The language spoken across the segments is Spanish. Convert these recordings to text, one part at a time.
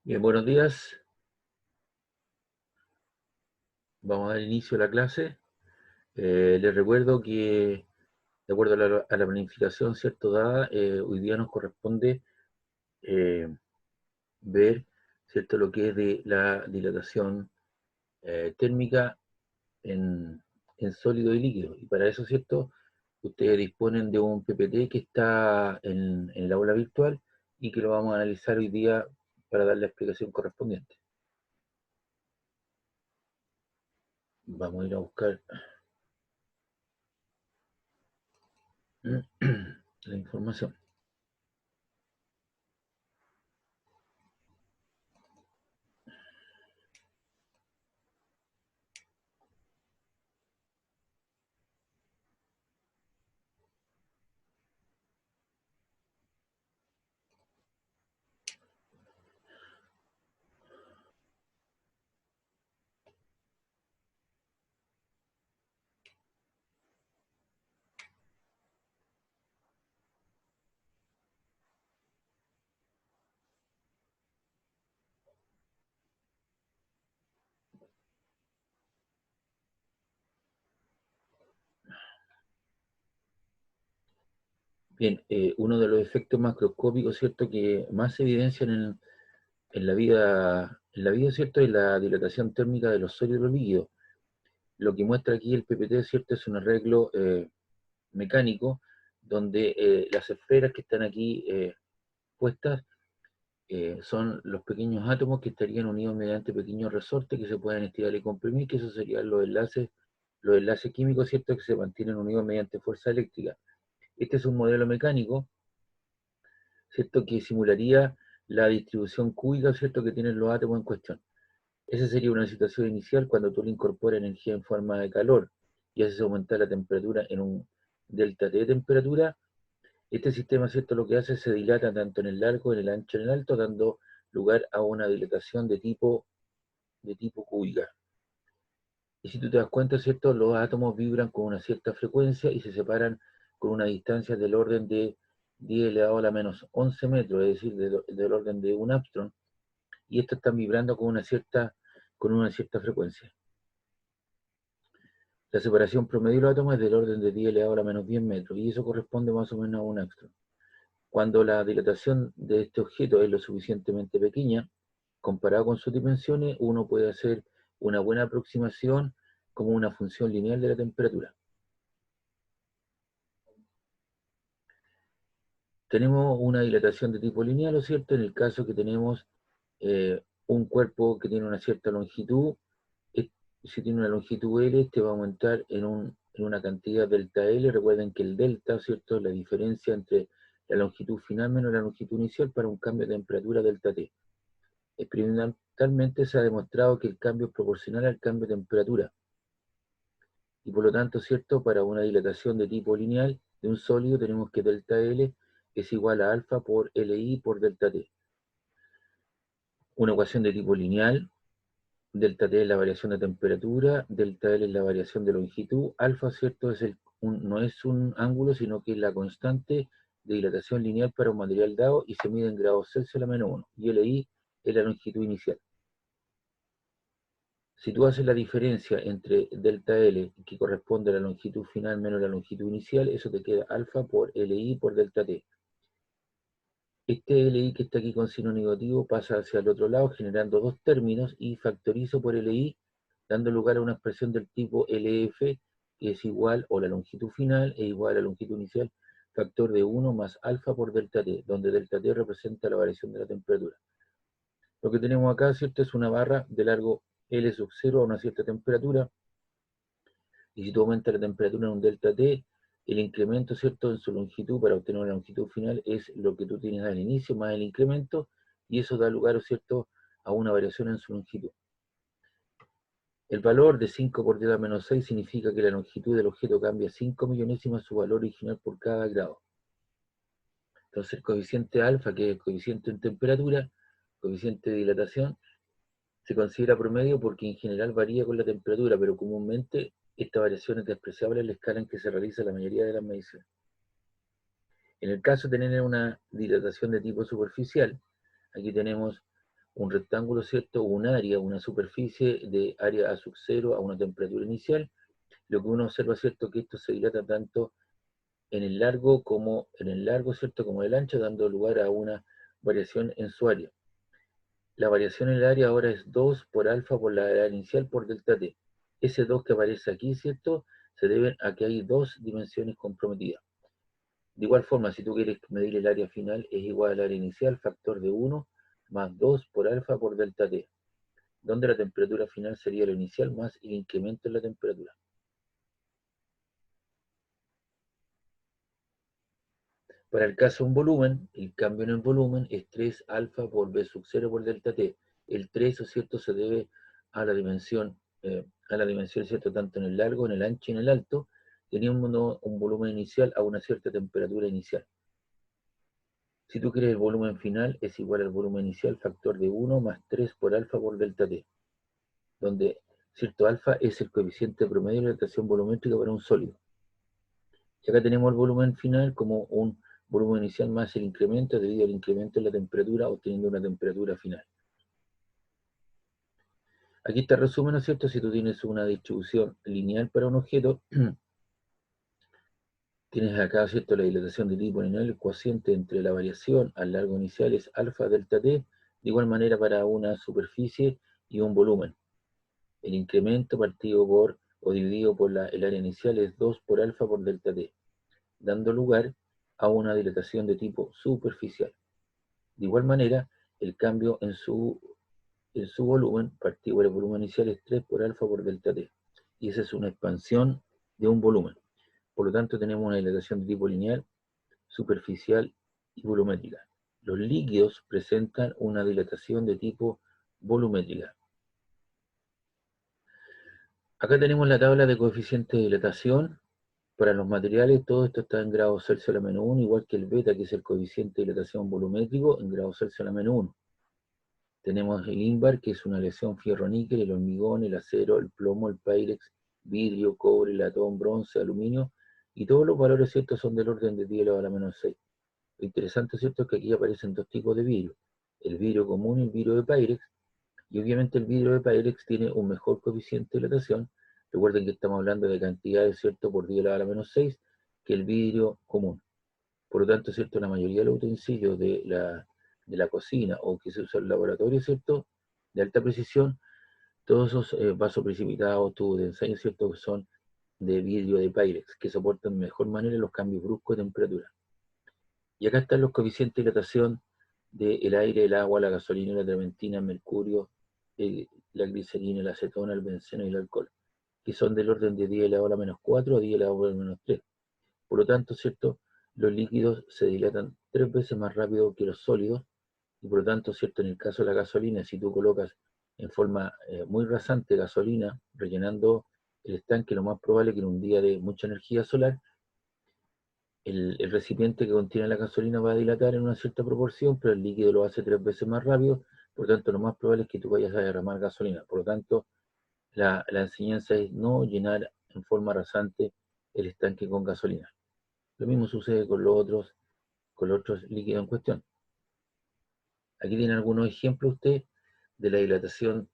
Bien, buenos días. Vamos a dar inicio a la clase. Les recuerdo que, de acuerdo a la planificación, ¿cierto? Dada, hoy día nos corresponde eh, ver, ¿cierto? Lo que es de la dilatación térmica en, en sólido y líquido. Y para eso, ¿cierto? Ustedes disponen de un PPT que está en el aula virtual y que lo vamos a analizar hoy día para dar la explicación correspondiente. Vamos a ir a buscar la información. Bien, uno de los efectos macroscópicos, ¿cierto?, que más se evidencian en la vida, ¿cierto?, es la dilatación térmica de los sólidos líquidos. Lo que muestra aquí el PPT, ¿cierto?, es un arreglo mecánico donde las esferas que están aquí puestas son los pequeños átomos que estarían unidos mediante pequeños resortes que se pueden estirar y comprimir, que esos serían los enlaces químicos, ¿cierto?, que se mantienen unidos mediante fuerza eléctrica. Este es un modelo mecánico, ¿cierto?, que simularía la distribución cúbica, ¿cierto?, que tienen los átomos en cuestión. Esa sería una situación inicial cuando tú le incorporas energía en forma de calor y haces aumentar la temperatura en un delta T de temperatura. Este sistema, ¿cierto?, lo que hace es se dilata tanto en el largo, en el ancho, en el alto, dando lugar a una dilatación de tipo cúbica. Y si tú te das cuenta, ¿cierto?, los átomos vibran con una cierta frecuencia y se separan con una distancia del orden de 10 elevado a la menos 11 metros, es decir, del orden de un Armstrong, y estos están vibrando con una cierta frecuencia. La separación promedio de los átomos es del orden de 10 elevado a la menos 10 metros, y eso corresponde más o menos a un Armstrong. Cuando la dilatación de este objeto es lo suficientemente pequeña, comparado con sus dimensiones, uno puede hacer una buena aproximación como una función lineal de la temperatura. Tenemos una dilatación de tipo lineal, ¿no es cierto? En el caso que tenemos un cuerpo que tiene una cierta longitud, si tiene una longitud L, este va a aumentar en una cantidad delta L. Recuerden que el delta, ¿cierto?, es la diferencia entre la longitud final menos la longitud inicial para un cambio de temperatura delta T. Experimentalmente se ha demostrado que el cambio es proporcional al cambio de temperatura y por lo tanto, ¿cierto?, para una dilatación de tipo lineal de un sólido tenemos que delta L es igual a alfa por Li por delta T. Una ecuación de tipo lineal, delta T es la variación de temperatura, delta L es la variación de longitud, alfa, ¿cierto?, no es un ángulo, sino que es la constante de dilatación lineal para un material dado y se mide en grados Celsius a la menos 1, y Li es la longitud inicial. Si tú haces la diferencia entre delta L, que corresponde a la longitud final menos la longitud inicial, eso te queda alfa por Li por delta T. Este Li que está aquí con signo negativo pasa hacia el otro lado generando dos términos y factorizo por Li, dando lugar a una expresión del tipo LF, que es igual, o la longitud final es igual a la longitud inicial, factor de 1 más alfa por delta T, donde delta T representa la variación de la temperatura. Lo que tenemos acá, ¿cierto?, es una barra de largo L sub 0 a una cierta temperatura, y si tú aumentas la temperatura en un delta T, el incremento, ¿cierto?, en su longitud para obtener una longitud final es lo que tú tienes al inicio más el incremento, y eso da lugar, ¿cierto?, a una variación en su longitud. El valor de 5 por 10 a la menos 6 significa que la longitud del objeto cambia 5 millonésimas su valor original por cada grado. Entonces el coeficiente alfa, que es el coeficiente en temperatura, coeficiente de dilatación, se considera promedio porque en general varía con la temperatura, pero comúnmente esta variación es despreciable en la escala en que se realiza la mayoría de las mediciones. En el caso de tener una dilatación de tipo superficial, aquí tenemos un rectángulo, ¿cierto? Un área, una superficie de área a sub 0 a una temperatura inicial. Lo que uno observa, ¿cierto? Que esto se dilata tanto en el largo como en el largo, ¿cierto? Como en el ancho, dando lugar a una variación en su área. La variación en el área ahora es 2 por alfa por la área inicial por delta t. Ese 2 que aparece aquí, ¿cierto? Se debe a que hay dos dimensiones comprometidas. De igual forma, si tú quieres medir el área final, es igual al área inicial, factor de 1 más 2 por alfa por delta t, donde la temperatura final sería lo inicial más el incremento en la temperatura. Para el caso de un volumen, el cambio en el volumen es 3 alfa por b sub 0 por delta t. El 3, ¿cierto?, se debe a la dimensión, ¿cierto?, tanto en el largo, en el ancho y en el alto, teniendo un volumen inicial a una cierta temperatura inicial. Si tú quieres el volumen final, es igual al volumen inicial, factor de 1 más 3 por alfa por delta t, donde, cierto, alfa es el coeficiente promedio de dilatación volumétrica para un sólido. Y acá tenemos el volumen final como un volumen inicial más el incremento debido al incremento en la temperatura, obteniendo una temperatura final. Aquí está el resumen, ¿no es cierto? Si tú tienes una distribución lineal para un objeto, tienes acá, ¿cierto?, la dilatación de tipo lineal, el cociente entre la variación al largo inicial es alfa delta t, de igual manera para una superficie y un volumen. El incremento partido por o dividido por el área inicial es 2 por alfa por delta t, dando lugar a una dilatación de tipo superficial. De igual manera, el cambio en su volumen, partido por el volumen inicial, es 3 por alfa por delta t. Y esa es una expansión de un volumen. Por lo tanto, tenemos una dilatación de tipo lineal, superficial y volumétrica. Los líquidos presentan una dilatación de tipo volumétrica. Acá tenemos la tabla de coeficientes de dilatación. Para los materiales, todo esto está en grados Celsius a la menos 1, igual que el beta, que es el coeficiente de dilatación volumétrico, en grados Celsius a la menos 1. Tenemos el ínbar, que es una aleación fierro-níquel, el hormigón, el acero, el plomo, el páirex, vidrio, cobre, latón, bronce, aluminio, y todos los valores, ¿cierto?, son del orden de 10 elevado a la menos 6. Lo interesante, ¿cierto?, es que aquí aparecen dos tipos de vidrio, el vidrio común y el vidrio de páirex, y obviamente el vidrio de Pyrex tiene un mejor coeficiente de dilatación. Recuerden que estamos hablando de cantidades, ¿cierto?, por 10 elevado a la menos 6, que el vidrio común. Por lo tanto, ¿cierto?, la mayoría de los utensilios de la cocina o que se usa en el laboratorio, ¿cierto?, de alta precisión, todos esos vasos precipitados, tubos de ensayo, ¿cierto?, que son de vidrio de Pyrex, que soportan de mejor manera los cambios bruscos de temperatura. Y acá están los coeficientes de dilatación del aire, el agua, la gasolina, la trementina, el mercurio, la glicerina, la acetona, el benceno y el alcohol, que son del orden de 10 elevado a la menos 4 a 10 elevado a la menos 3. Por lo tanto, ¿cierto?, los líquidos se dilatan 3 veces más rápido que los sólidos, y por lo tanto, ¿cierto?, en el caso de la gasolina, si tú colocas en forma muy rasante gasolina, rellenando el estanque, lo más probable es que en un día de mucha energía solar, el recipiente que contiene la gasolina va a dilatar en una cierta proporción, pero el líquido lo hace 3 veces más rápido, por lo tanto lo más probable es que tú vayas a derramar gasolina. Por lo tanto, la enseñanza es no llenar en forma rasante el estanque con gasolina. Lo mismo sucede con los otros líquidos en cuestión. Aquí tiene algunos ejemplos usted de la dilatación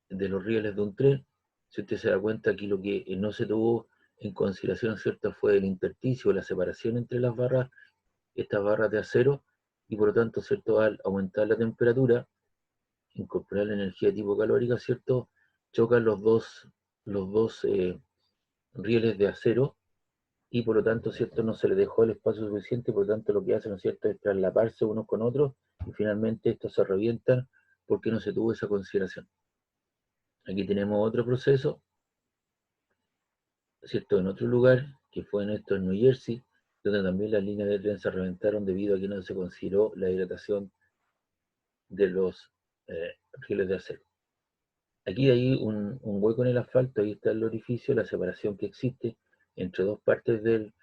de los rieles de un tren. Si usted se da cuenta, aquí lo que no se tuvo en consideración, ¿cierto?, fue el intersticio, la separación entre las barras, estas barras de acero, y por lo tanto, ¿cierto?, al aumentar la temperatura, incorporar la energía tipo calórica, ¿cierto?, chocan los dos rieles de acero, y por lo tanto, ¿cierto?, no se les dejó el espacio suficiente, por lo tanto lo que hacen, ¿no es cierto?, es traslaparse unos con otros, y finalmente estos se revientan porque no se tuvo esa consideración. Aquí tenemos otro proceso, ¿cierto?, en otro lugar, que fue en New Jersey, donde también las líneas de tren se reventaron debido a que no se consideró la hidratación de los rieles de acero. Aquí hay un hueco en el asfalto, ahí está el orificio, la separación que existe entre dos partes del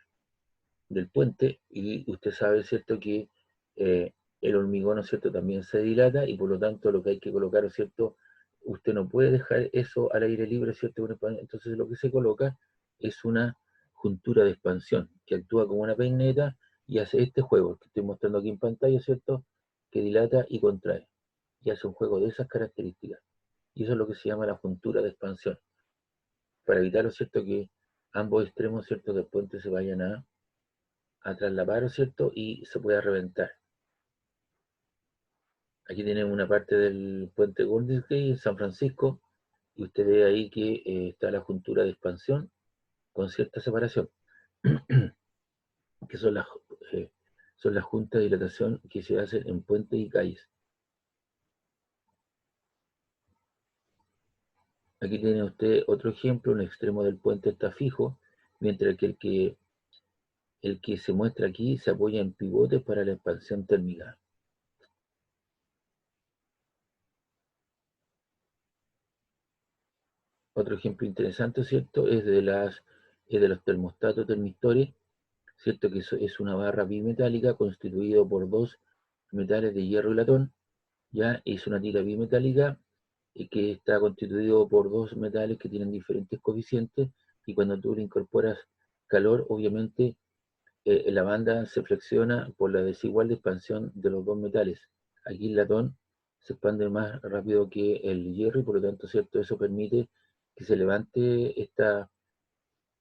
puente, y usted sabe, ¿cierto?, que el hormigón, ¿no es cierto?, también se dilata, y por lo tanto lo que hay que colocar, ¿cierto?, usted no puede dejar eso al aire libre, ¿cierto?, entonces lo que se coloca es una juntura de expansión, que actúa como una peineta y hace este juego que estoy mostrando aquí en pantalla, ¿cierto?, que dilata y contrae. y hace un juego de esas características. Y eso es lo que se llama la juntura de expansión, para evitar, ¿no es cierto?, que ambos extremos, ¿cierto?, del puente se vayan a traslapar, ¿no es cierto?, y se pueda reventar. Aquí tenemos una parte del puente Golden Gate en San Francisco, y usted ve ahí que está la juntura de expansión con cierta separación, que son las juntas de dilatación que se hacen en puentes y calles. Aquí tiene usted otro ejemplo, un extremo del puente está fijo, mientras que el que se muestra aquí se apoya en pivotes para la expansión térmica. Otro ejemplo interesante, ¿cierto?, es de los termostatos termistores, ¿cierto?, que es una barra bimetálica constituida por dos metales de hierro y latón. Ya es una tira bimetálica que está constituido por dos metales que tienen diferentes coeficientes, y cuando tú le incorporas calor, obviamente la banda se flexiona por la desigual expansión de los dos metales. Aquí el latón se expande más rápido que el hierro y por lo tanto, ¿cierto?, eso permite que se levante esta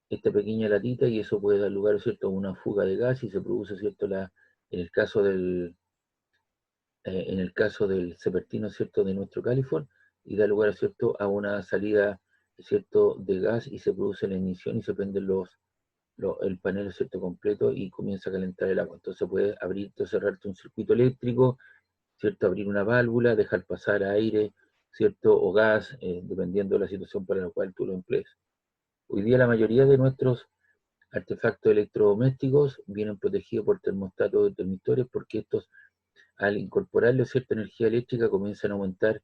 pequeña latita, y eso puede dar lugar, ¿cierto?, a una fuga de gas, y se produce, ¿cierto?, en el caso del Cepertino, ¿cierto?, de nuestro Californ, y da lugar, ¿cierto?, a una salida, ¿cierto?, de gas, y se produce la ignición y se prenden el panel, ¿cierto?, completo, y comienza a calentar el agua. Entonces puede abrirte o cerrarte un circuito eléctrico, ¿cierto?, abrir una válvula, dejar pasar aire, ¿cierto?, o gas, dependiendo de la situación para la cual tú lo emplees. Hoy día la mayoría de nuestros artefactos electrodomésticos vienen protegidos por termostatos de termistores, porque estos, al incorporarle cierta energía eléctrica, comienzan a aumentar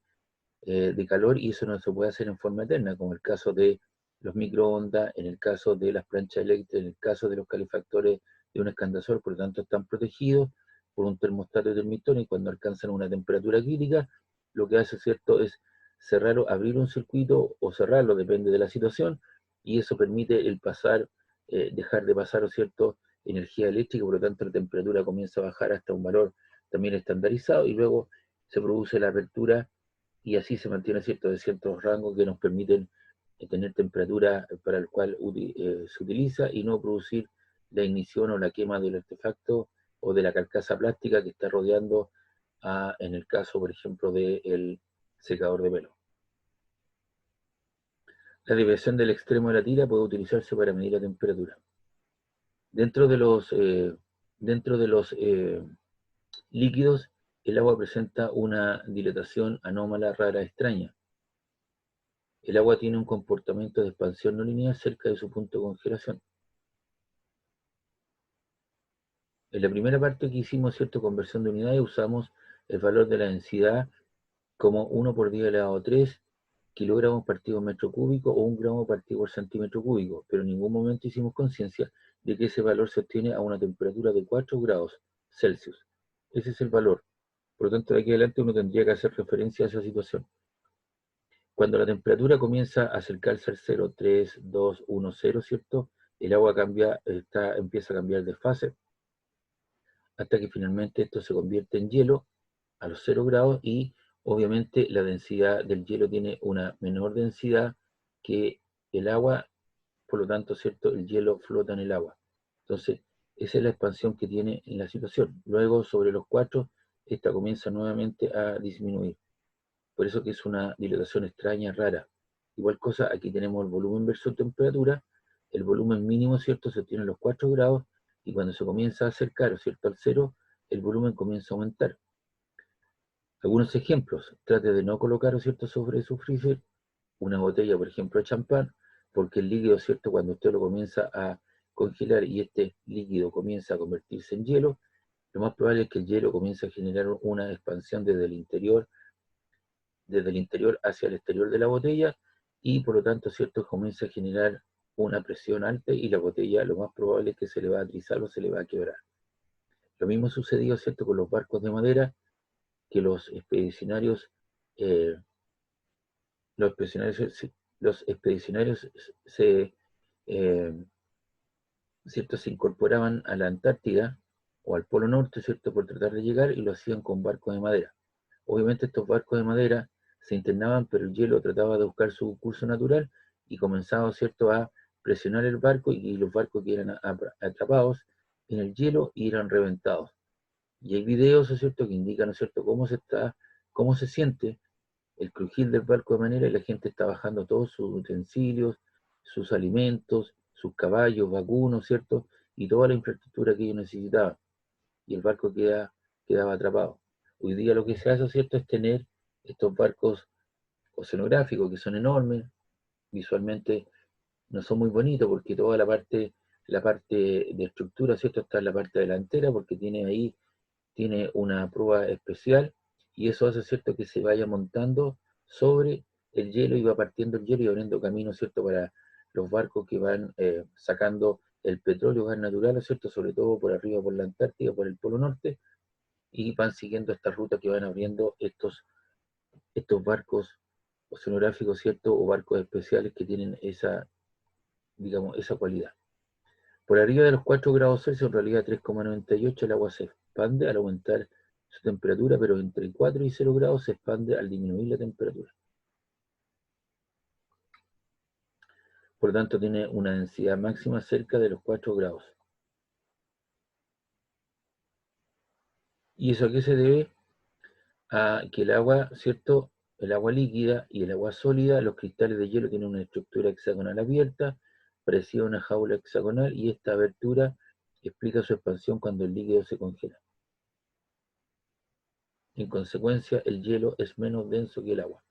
de calor, y eso no se puede hacer en forma eterna, como el caso de los microondas, en el caso de las planchas eléctricas, en el caso de los calefactores de un escandazol. Por lo tanto están protegidos por un termostato de termistor, y cuando alcanzan una temperatura crítica, lo que hace, ¿cierto?, es cerrarlo, abrir un circuito o cerrarlo, depende de la situación, y eso permite el pasar, dejar de pasar, ¿cierto?, energía eléctrica. Por lo tanto la temperatura comienza a bajar hasta un valor también estandarizado, y luego se produce la apertura, y así se mantiene, ¿cierto?, de ciertos rangos que nos permiten tener temperatura para el cual se utiliza, y no producir la ignición o la quema del artefacto o de la carcasa plástica que está rodeando en el caso, por ejemplo, del secador de pelo. La desviación del extremo de la tira puede utilizarse para medir la temperatura. Dentro de los líquidos, el agua presenta una dilatación anómala, rara, extraña. El agua tiene un comportamiento de expansión no lineal cerca de su punto de congelación. En la primera parte que hicimos, ¿cierto?, conversión de unidades, usamos el valor de la densidad como 1 por 10 elevado a 3 kilogramos partido por metro cúbico, o 1 gramo partido por centímetro cúbico, pero en ningún momento hicimos conciencia de que ese valor se obtiene a una temperatura de 4 grados Celsius. Ese es el valor. Por lo tanto, de aquí adelante uno tendría que hacer referencia a esa situación. Cuando la temperatura comienza a acercarse al 0, 3, 2, 1, 0, ¿cierto?, el agua empieza a cambiar de fase, hasta que finalmente esto se convierte en hielo a los 0 grados, y obviamente la densidad del hielo tiene una menor densidad que el agua. Por lo tanto, ¿cierto?, el hielo flota en el agua. Entonces, esa es la expansión que tiene en la situación. Luego, sobre los 4, esta comienza nuevamente a disminuir. Por eso que es una dilatación extraña, rara. Igual cosa, aquí tenemos el volumen versus temperatura. El volumen mínimo, ¿cierto?, se obtiene a los 4 grados, y cuando se comienza a acercar, ¿cierto?, al 0, el volumen comienza a aumentar. Algunos ejemplos: trate de no colocar, ¿cierto?, sobre su freezer una botella, por ejemplo, de champán, porque el líquido, ¿cierto?, cuando usted lo comienza a congelar y este líquido comienza a convertirse en hielo, lo más probable es que el hielo comience a generar una expansión desde el interior hacia el exterior de la botella, y por lo tanto, ¿cierto?, comienza a generar una presión alta, y la botella lo más probable es que se le va a trizar o se le va a quebrar. Lo mismo sucedió, ¿cierto?, con los barcos de madera, que los expedicionarios, eh, los expedicionarios eh, ¿cierto?, se incorporaban a la Antártida o al Polo Norte, ¿cierto?, por tratar de llegar, y lo hacían con barcos de madera. Obviamente estos barcos de madera se internaban, pero el hielo trataba de buscar su curso natural y comenzaba, ¿cierto?, a presionar el barco y los barcos que eran atrapados en el hielo eran reventados. Y hay videos, ¿no es cierto?, que indican, ¿no es cierto?, cómo se siente el crujir del barco de manera y la gente está bajando todos sus utensilios, sus alimentos, sus caballos, vacunos, ¿cierto? Y toda la infraestructura que ellos necesitaban. Y el barco quedaba atrapado. Hoy día lo que se hace, ¿cierto?, es tener estos barcos oceanográficos que son enormes, visualmente no son muy bonitos porque toda la parte de estructura, ¿cierto?, está en la parte delantera porque tiene una prueba especial y eso hace, ¿cierto?, que se vaya montando sobre el hielo y va partiendo el hielo y abriendo camino, ¿cierto?, para los barcos que van sacando el petróleo, gas natural, ¿cierto?, sobre todo por arriba, por la Antártida, por el Polo Norte, y van siguiendo esta ruta que van abriendo estos barcos oceanográficos, ¿cierto?, o barcos especiales que tienen esa, digamos, esa cualidad. Por arriba de los 4 grados Celsius, en realidad 3,98, el agua se expande al aumentar su temperatura, pero entre 4 y 0 grados se expande al disminuir la temperatura. Por lo tanto, tiene una densidad máxima cerca de los 4 grados. ¿Y eso a qué se debe? A que el agua, ¿cierto? El agua líquida y el agua sólida, los cristales de hielo tienen una estructura hexagonal abierta, parecida a una jaula hexagonal, y esta abertura explica su expansión cuando el líquido se congela. En consecuencia, el hielo es menos denso que el agua.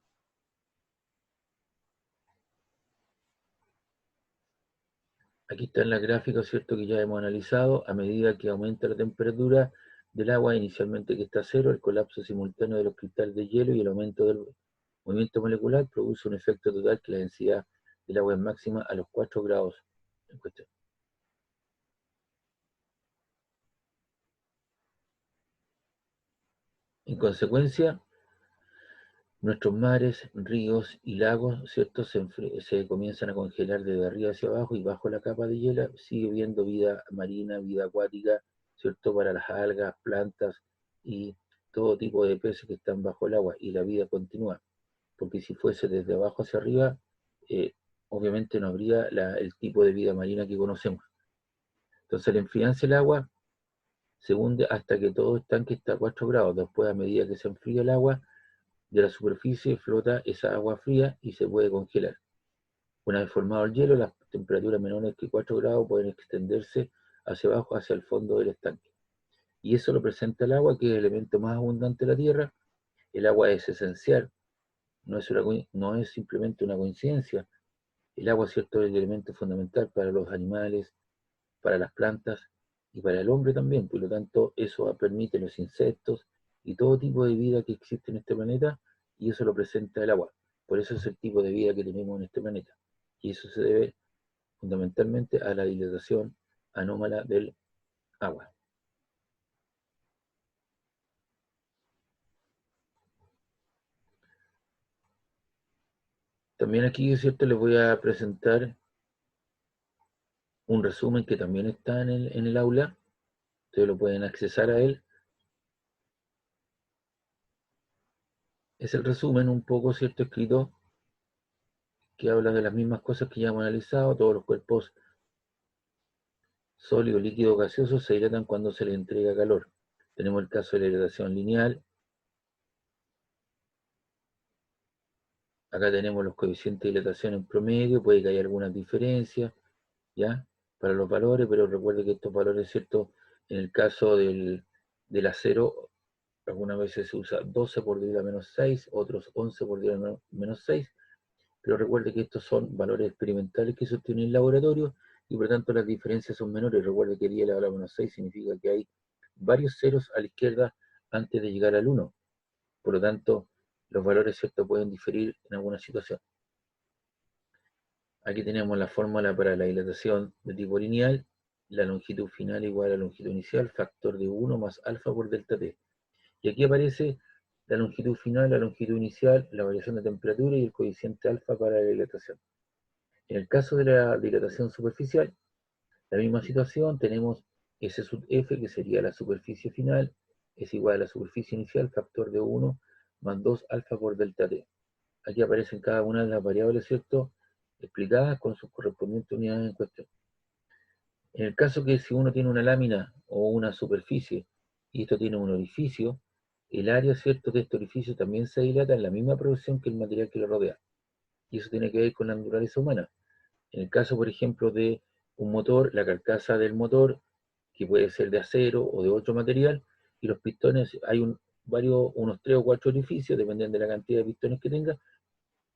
Aquí está en la gráfica, ¿cierto?, que ya hemos analizado. A medida que aumenta la temperatura del agua, inicialmente que está a cero, el colapso simultáneo de los cristales de hielo y el aumento del movimiento molecular produce un efecto total que la densidad del agua es máxima a los 4 grados en cuestión. En consecuencia, nuestros mares, ríos y lagos, ¿cierto?, se comienzan a congelar desde arriba hacia abajo y bajo la capa de hielo sigue habiendo vida marina, vida acuática, ¿cierto?, para las algas, plantas y todo tipo de peces que están bajo el agua y la vida continúa. Porque si fuese desde abajo hacia arriba, eh, obviamente no habría el tipo de vida marina que conocemos. Entonces, la enfrianza del agua se hunde hasta que todo estanque está a 4 grados. Después, a medida que se enfría el agua, de la superficie flota esa agua fría y se puede congelar. Una vez formado el hielo, las temperaturas menores que 4 grados pueden extenderse hacia abajo, hacia el fondo del estanque. Y eso lo presenta el agua, que es el elemento más abundante de la Tierra. El agua es esencial, no es simplemente una coincidencia. El agua, ¿cierto?, es el elemento fundamental para los animales, para las plantas y para el hombre también. Por lo tanto, eso permite los insectos y todo tipo de vida que existe en este planeta, y eso lo presenta el agua. Por eso es el tipo de vida que tenemos en este planeta. Y eso se debe fundamentalmente a la dilatación anómala del agua. También aquí, es cierto, les voy a presentar un resumen que también está en el aula. Ustedes lo pueden accesar a él. Es el resumen un poco, ¿cierto?, escrito, que habla de las mismas cosas que ya hemos analizado. Todos los cuerpos sólidos, líquidos, gaseosos se dilatan cuando se les entrega calor. Tenemos el caso de la dilatación lineal. Acá tenemos los coeficientes de dilatación en promedio, puede que haya algunas diferencias, ¿ya?, para los valores, pero recuerde que estos valores, ¿cierto?, en el caso del acero, algunas veces se usa 12 por 10 a la menos 6, otros 11 por 10 a la menos 6, pero recuerde que estos son valores experimentales que se obtienen en laboratorio y por tanto las diferencias son menores. Recuerde que 10 a la menos 6 significa que hay varios ceros a la izquierda antes de llegar al 1. Por lo tanto, los valores, ¿cierto?, pueden diferir en alguna situación. Aquí tenemos la fórmula para la dilatación de tipo lineal. La longitud final igual a la longitud inicial, factor de 1 más alfa por delta t. Y aquí aparece la longitud final, la longitud inicial, la variación de temperatura y el coeficiente alfa para la dilatación. En el caso de la dilatación superficial, la misma situación, tenemos S sub f, que sería la superficie final, es igual a la superficie inicial, factor de 1 más 2 alfa por delta T. Aquí aparecen cada una de las variables, ¿cierto?, explicadas con sus correspondientes unidades en cuestión. En el caso que si uno tiene una lámina o una superficie y esto tiene un orificio, el área, ¿cierto?, de este orificio también se dilata en la misma proporción que el material que lo rodea. Y eso tiene que ver con la naturaleza humana. En el caso, por ejemplo, de un motor, la carcasa del motor, que puede ser de acero o de otro material, y los pistones, hay unos 3 o 4 orificios, dependiendo de la cantidad de pistones que tenga,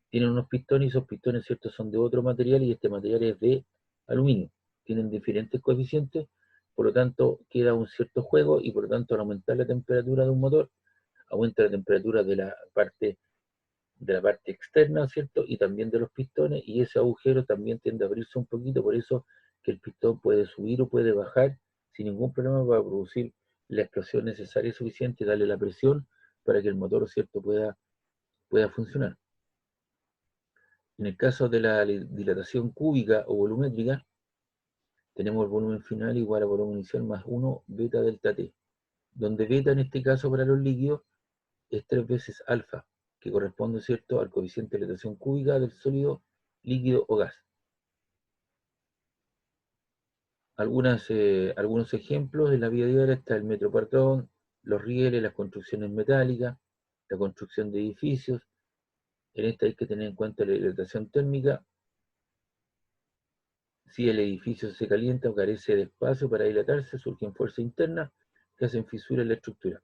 tienen unos pistones y esos pistones, ¿cierto?, son de otro material y este material es de aluminio. Tienen diferentes coeficientes, por lo tanto queda un cierto juego y por lo tanto al aumentar la temperatura de un motor, aumenta la temperatura de la parte externa, ¿cierto? Y también de los pistones, y ese agujero también tiende a abrirse un poquito, por eso que el pistón puede subir o puede bajar sin ningún problema para producir la explosión necesaria y suficiente y darle la presión para que el motor, ¿cierto?, pueda funcionar. En el caso de la dilatación cúbica o volumétrica, tenemos el volumen final igual a volumen inicial más 1 beta delta T, donde beta en este caso para los líquidos es 3 veces alfa, que corresponde, ¿cierto?, al coeficiente de dilatación cúbica del sólido, líquido o gas. Algunos ejemplos de la vida diaria está el metro patrón, los rieles, las construcciones metálicas, la construcción de edificios. En esta hay que tener en cuenta la hidratación térmica. Si el edificio se calienta o carece de espacio para dilatarse, surgen fuerzas internas que hacen fisuras en la estructura.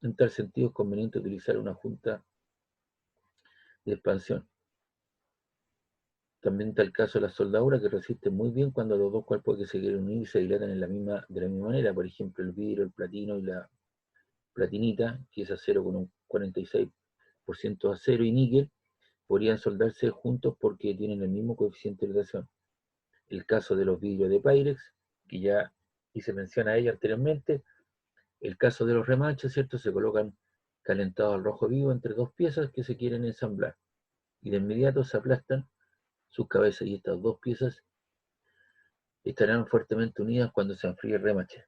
En tal sentido, es conveniente utilizar una junta de expansión. También está el caso de la soldadura, que resiste muy bien cuando los dos cuerpos que se quieren unir se dilatan de la misma manera. Por ejemplo, el vidrio, el platino y la platinita, que es acero con un 46% de acero y níquel, podrían soldarse juntos porque tienen el mismo coeficiente de dilatación. El caso de los vidrios de Pyrex, que ya hice mención a ella anteriormente. El caso de los remaches, ¿cierto? Se colocan calentados al rojo vivo entre dos piezas que se quieren ensamblar y de inmediato se aplastan sus cabezas y estas dos piezas estarán fuertemente unidas cuando se enfríe el remache.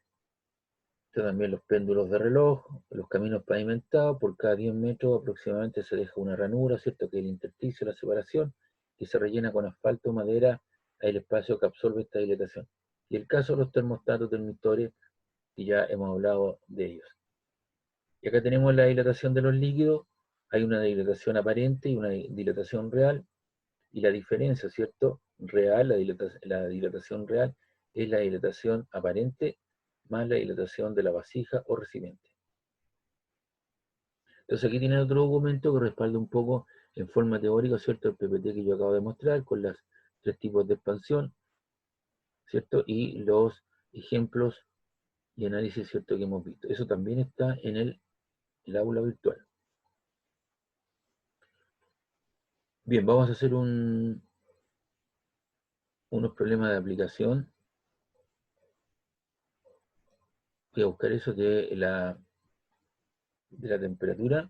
También los péndulos de reloj, los caminos pavimentados, por cada 10 metros aproximadamente se deja una ranura, ¿cierto?, que es el intersticio, la separación, que se rellena con asfalto o madera, hay el espacio que absorbe esta dilatación. Y el caso de los termostatos termistores, que ya hemos hablado de ellos. Y acá tenemos la dilatación de los líquidos, hay una dilatación aparente y una dilatación real, y la diferencia, ¿cierto?, real, la dilatación real es la dilatación aparente más la dilatación de la vasija o recipiente. Entonces aquí tienen otro documento que respalda un poco en forma teórica, ¿cierto?, el PPT que yo acabo de mostrar con los 3 tipos de expansión, ¿cierto?, y los ejemplos y análisis, ¿cierto?, que hemos visto. Eso también está en el aula virtual. Bien, vamos a hacer unos problemas de aplicación. Voy a buscar eso de la temperatura.